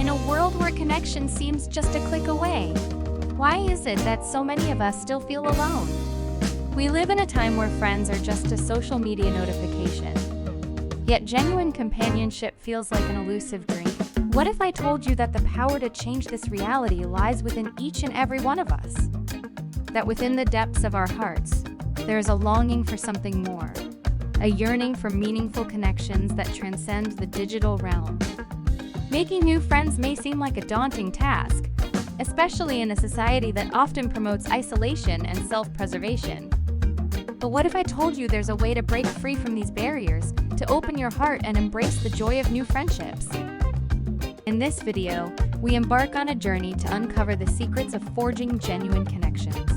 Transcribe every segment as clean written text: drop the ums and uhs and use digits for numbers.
in a world where connection seems just a click away. Why is it that so many of us still feel alone? We live in a time where friends are just a social media notification. Yet genuine companionship feels like an elusive dream. What if I told you that the power to change this reality lies within each and every one of us? That within the depths of our hearts, there is a longing for something more, a yearning for meaningful connections that transcend the digital realm. Making new friends may seem like a daunting task, especially in a society that often promotes isolation and self-preservation. But what if I told you there's a way to break free from these barriers, to open your heart and embrace the joy of new friendships? In this video, we embark on a journey to uncover the secrets of forging genuine connections.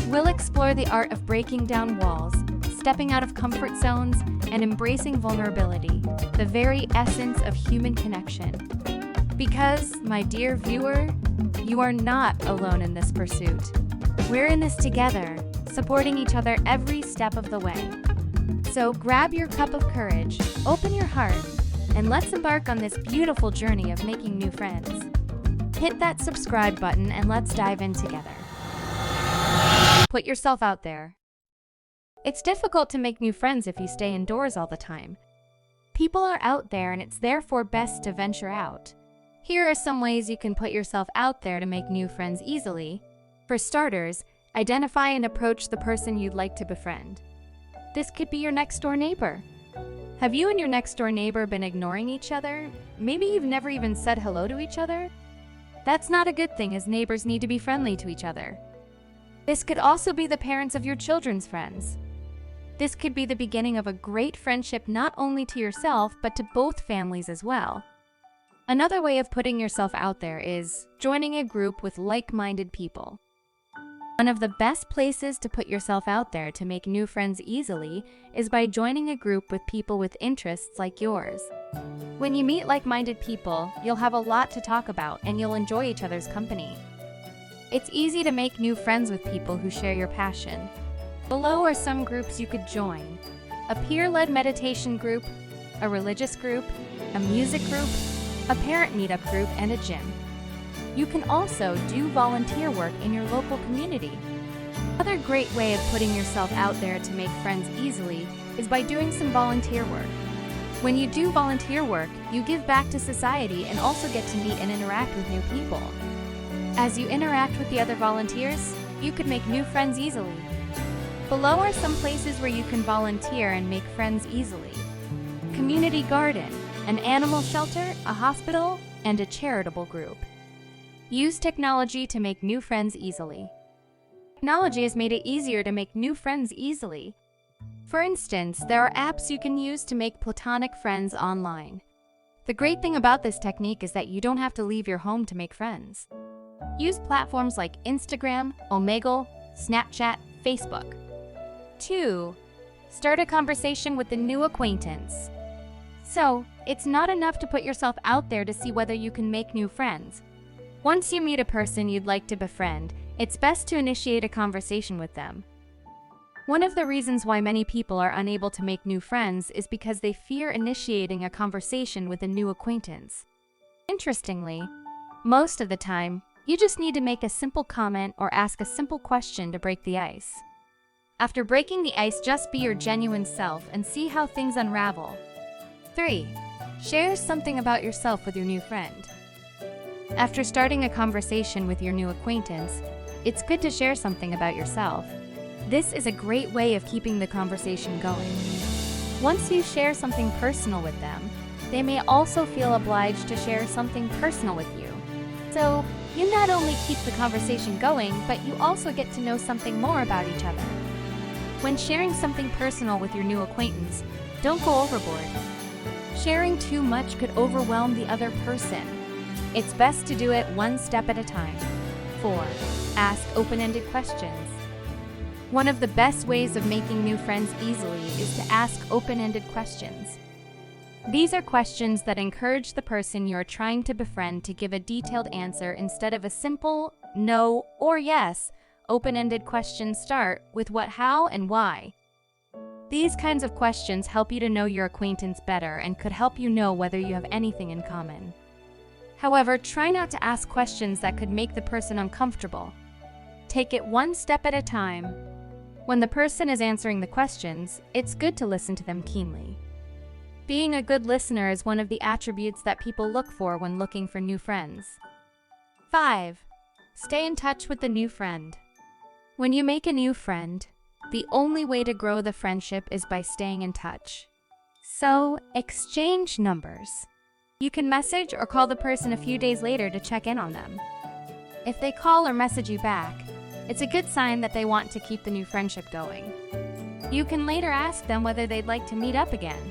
We'll explore the art of breaking down walls, stepping out of comfort zones, and embracing vulnerability, the very essence of human connection. Because, my dear viewer, you are not alone in this pursuit. We're in this together, supporting each other every step of the way. So grab your cup of courage, open your heart, and let's embark on this beautiful journey of making new friends. Hit that subscribe button and let's dive in together. Put yourself out there. It's difficult to make new friends if you stay indoors all the time. People are out there and it's therefore best to venture out. Here are some ways you can put yourself out there to make new friends easily. For starters, identify and approach the person you'd like to befriend. This could be your next-door neighbor. Have you and your next-door neighbor been ignoring each other? Maybe you've never even said hello to each other? That's not a good thing, as neighbors need to be friendly to each other. This could also be the parents of your children's friends. This could be the beginning of a great friendship not only to yourself, but to both families as well. Another way of putting yourself out there is joining a group with like-minded people. One of the best places to put yourself out there to make new friends easily is by joining a group with people with interests like yours. When you meet like-minded people, you'll have a lot to talk about and you'll enjoy each other's company. It's easy to make new friends with people who share your passion. Below are some groups you could join: a peer-led meditation group, a religious group, a music group, a parent meetup group, and a gym. You can also do volunteer work in your local community. Another great way of putting yourself out there to make friends easily is by doing some volunteer work. When you do volunteer work, you give back to society and also get to meet and interact with new people. As you interact with the other volunteers, you could make new friends easily. Below are some places where you can volunteer and make friends easily: community garden, an animal shelter, a hospital, and a charitable group. Use technology to make new friends easily. Technology has made it easier to make new friends easily. For instance, there are apps you can use to make platonic friends online. The great thing about this technique is that you don't have to leave your home to make friends. Use platforms like Instagram, Omegle, Snapchat, Facebook. 2. Start a conversation with a new acquaintance. So, it's not enough to put yourself out there to see whether you can make new friends. Once you meet a person you'd like to befriend, it's best to initiate a conversation with them. One of the reasons why many people are unable to make new friends is because they fear initiating a conversation with a new acquaintance. Interestingly, most of the time, you just need to make a simple comment or ask a simple question to break the ice. After breaking the ice, just be your genuine self and see how things unravel. 3. Share something about yourself with your new friend. After starting a conversation with your new acquaintance, it's good to share something about yourself. This is a great way of keeping the conversation going. Once you share something personal with them, they may also feel obliged to share something personal with you. So, you not only keep the conversation going, but you also get to know something more about each other. When sharing something personal with your new acquaintance, don't go overboard. Sharing too much could overwhelm the other person. It's best to do it one step at a time. 4. Ask open-ended questions. One of the best ways of making new friends easily is to ask open-ended questions. These are questions that encourage the person you're trying to befriend to give a detailed answer instead of a simple no or yes. Open-ended questions start with what, how, and why. These kinds of questions help you to know your acquaintance better and could help you know whether you have anything in common. However, try not to ask questions that could make the person uncomfortable. Take it one step at a time. When the person is answering the questions, it's good to listen to them keenly. Being a good listener is one of the attributes that people look for when looking for new friends. 5. Stay in touch with the new friend. When you make a new friend, the only way to grow the friendship is by staying in touch. So, exchange numbers. You can message or call the person a few days later to check in on them. If they call or message you back, it's a good sign that they want to keep the new friendship going. You can later ask them whether they'd like to meet up again.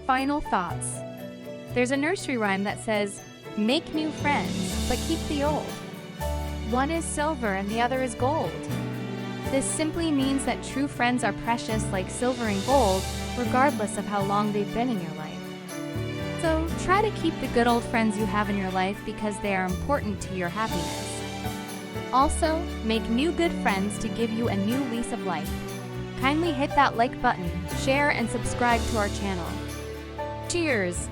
Final thoughts. There's a nursery rhyme that says, "Make new friends, but keep the old." One is silver and the other is gold. This simply means that true friends are precious like silver and gold, regardless of how long they've been in your life. So try to keep the good old friends you have in your life because they are important to your happiness. Also, make new good friends to give you a new lease of life. Kindly hit that like button, share, and subscribe to our channel. Cheers!